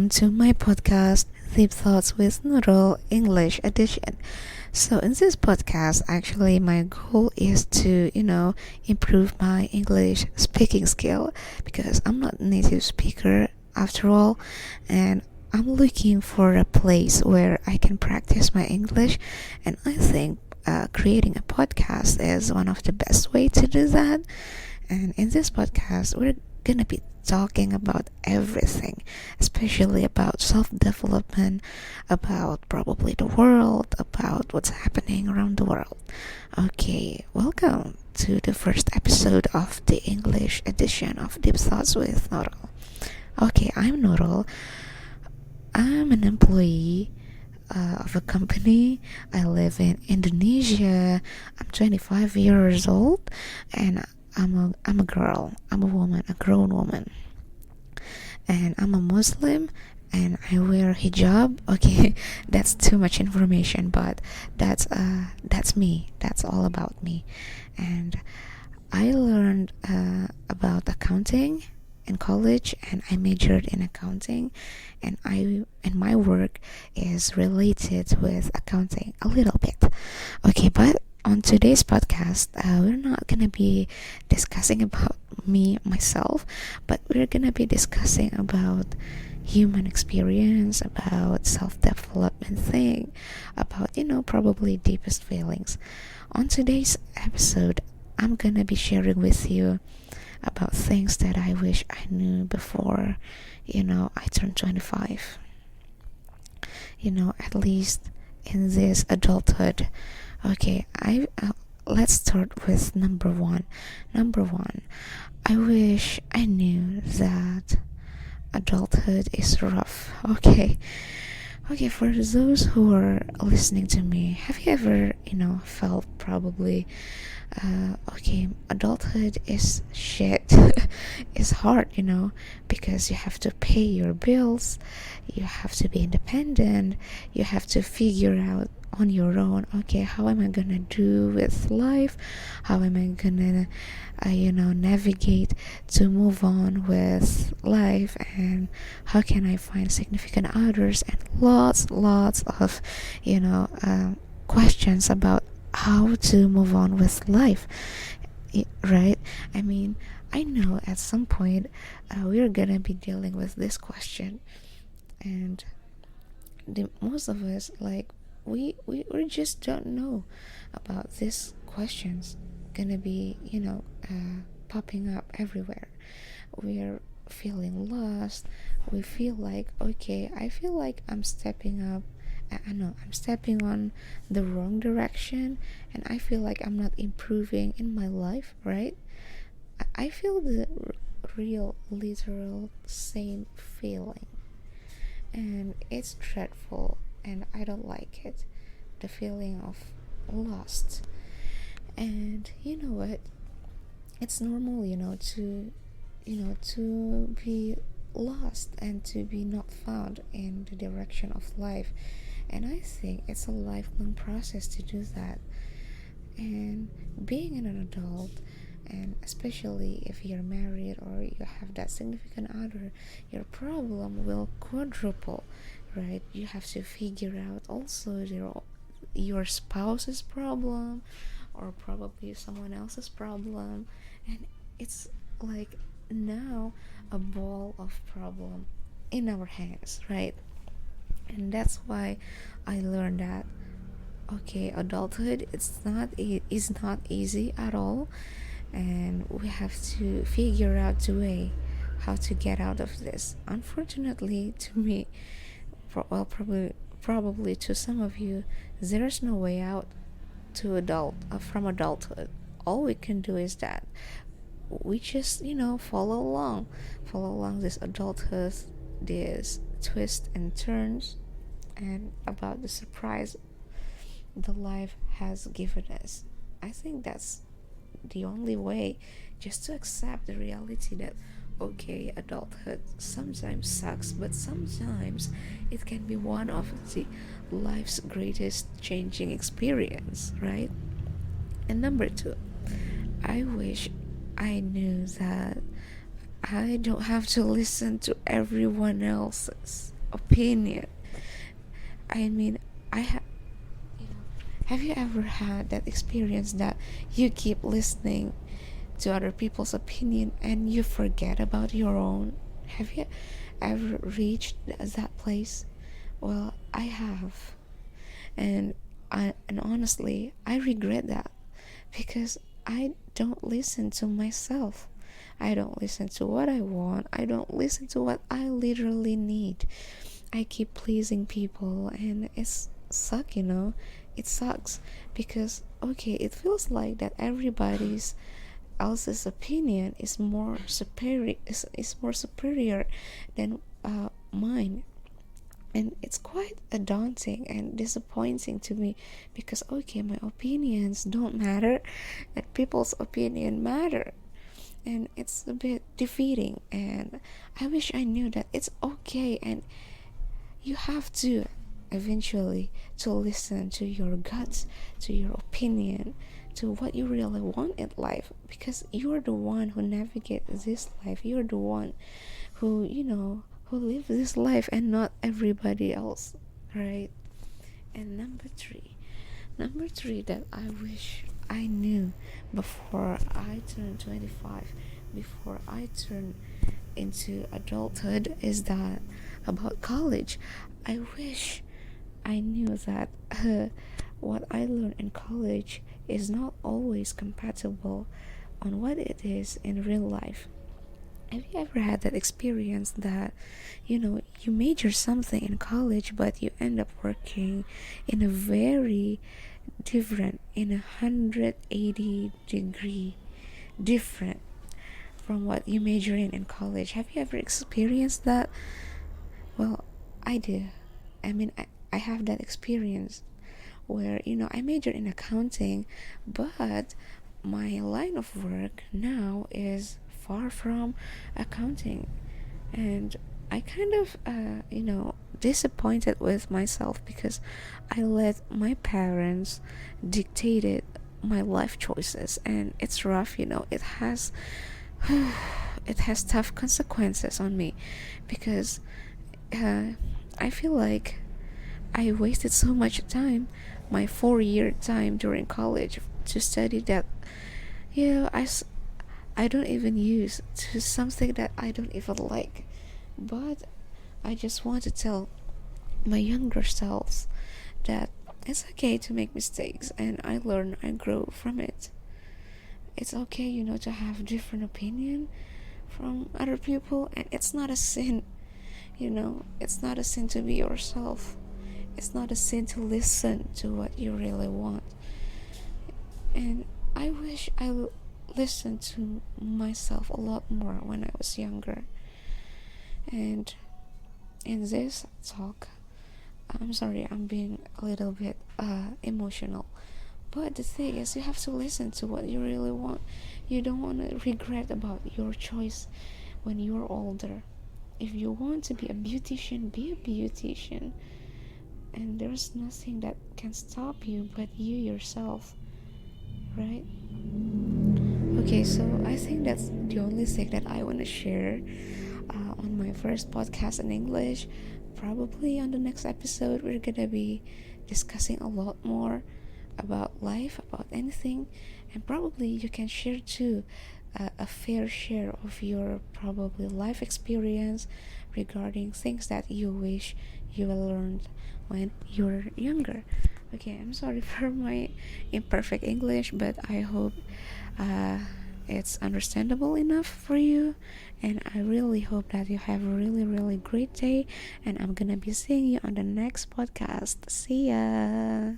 welcome to my podcast, Deep Thoughts with Nurul English Edition. So, in this podcast, actually, my goal is to, improve my English speaking skill because I'm not a native speaker after all, and I'm looking for a place where I can practice my English, and I think creating a podcast is one of the best way to do that. And in this podcast, we're gonna be talking about everything, especially about self-development, about probably the world, about what's happening around the world. Okay, welcome to the first episode of the English edition of Deep Thoughts with Nurul. Okay, I'm Nurul. I'm an employee of a company. I live in Indonesia. I'm 25 years old, and I'm a girl. I'm a woman, a grown woman, and I'm a Muslim, and I wear hijab. Okay, that's too much information, but that's me. That's all about me, and I learned about accounting in college, and I majored in accounting, and my work is related with accounting a little bit. Okay, but on today's podcast, we're not gonna be discussing about myself, but we're gonna be discussing about human experience, about self-development thing, about probably deepest feelings. On today's episode, I'm gonna be sharing with you about things that I wish I knew before I turned 25, at least in this adulthood. Okay, I let's start with number one. I wish I knew that adulthood is rough. Okay, for those who are listening to me, have you ever felt probably adulthood is shit. It's hard, because you have to pay your bills, you have to be independent, you have to figure out on your own, okay, how am I gonna do with life, how am I gonna navigate to move on with life, and how can I find significant others, and lots of questions about how to move on with life, right? I mean, I know at some point we're gonna be dealing with this question, and most of us, like, we just don't know about these questions gonna be popping up everywhere. We're feeling lost. We feel like, okay, I feel like I'm stepping up, I know I'm stepping on the wrong direction, and I feel like I'm not improving in my life, right? I feel the real, literal same feeling, and it's dreadful, and I don't like it. The feeling of lost, and you know what? It's normal, to be lost and to be not found in the direction of life. And I think it's a lifelong process to do that. And being an adult, and especially if you're married or you have that significant other, your problem will quadruple, right? You have to figure out also your spouse's problem, or probably someone else's problem, and it's like now a ball of problem in our hands, right? And that's why I learned that, okay, adulthood is not easy at all, and we have to figure out the way how to get out of this. Unfortunately, to me, probably to some of you, there's no way out from adulthood. All we can do is that we just follow along this adulthood, this twists and turns, and about the surprise the life has given us. I think that's the only way, just to accept the reality that, okay, adulthood sometimes sucks, but sometimes it can be one of the life's greatest changing experience, right? And number two, I wish I knew that I don't have to listen to everyone else's opinion. I mean, I have. Have you ever had that experience that you keep listening to other people's opinion and you forget about your own? Have you ever reached that place? Well, I have, and honestly, I regret that because I don't listen to myself. I don't listen to what I want. I don't listen to what I literally need. I keep pleasing people, and it sucks because okay, it feels like that everybody's else's opinion is more superior than mine, and it's quite daunting and disappointing to me because okay, my opinions don't matter and people's opinion matter, and it's a bit defeating. And I wish I knew that it's okay, and you have to eventually to listen to your guts, to your opinion, to what you really want in life, because you're the one who navigates this life. You're the one who who lives this life and not everybody else, right? And number three that I wish I knew before I turned 25, before I turned into adulthood, is that about college. I wish I knew that what I learned in college is not always compatible on what it is in real life. Have you ever had that experience that you major something in college but you end up working in a very different, in 180-degree different from what you major in college? Have you ever experienced that? Well, I do. I mean, I have that experience where I major in accounting, but my line of work now is far from accounting, and I kind of disappointed with myself because I let my parents dictated my life choices, and it's rough. It has it has tough consequences on me because I feel like I wasted so much time, my 4 year time during college, to study that I don't even use, to something that I don't even like. But I just want to tell my younger selves that it's okay to make mistakes, and I learn, I grow from it. It's okay, to have different opinion from other people, and it's not a sin. It's not a sin to be yourself. It's not a sin to listen to what you really want. And I wish I listened to myself a lot more when I was younger. And in this talk, I'm sorry, I'm being a little bit emotional. But the thing is, you have to listen to what you really want. You don't want to regret about your choice when you're older. If you want to be a beautician, be a beautician. And there's nothing that can stop you but you yourself, right? Okay, so I think that's the only thing that I want to share on my first podcast in English. Probably on the next episode, we're gonna be discussing a lot more about life, about anything, and probably you can share too a fair share of your probably life experience regarding things that you wish you learned when you were younger. Okay, I'm sorry for my imperfect English, but I hope it's understandable enough for you, and I really hope that you have a really, really great day, and I'm gonna be seeing you on the next podcast. See ya.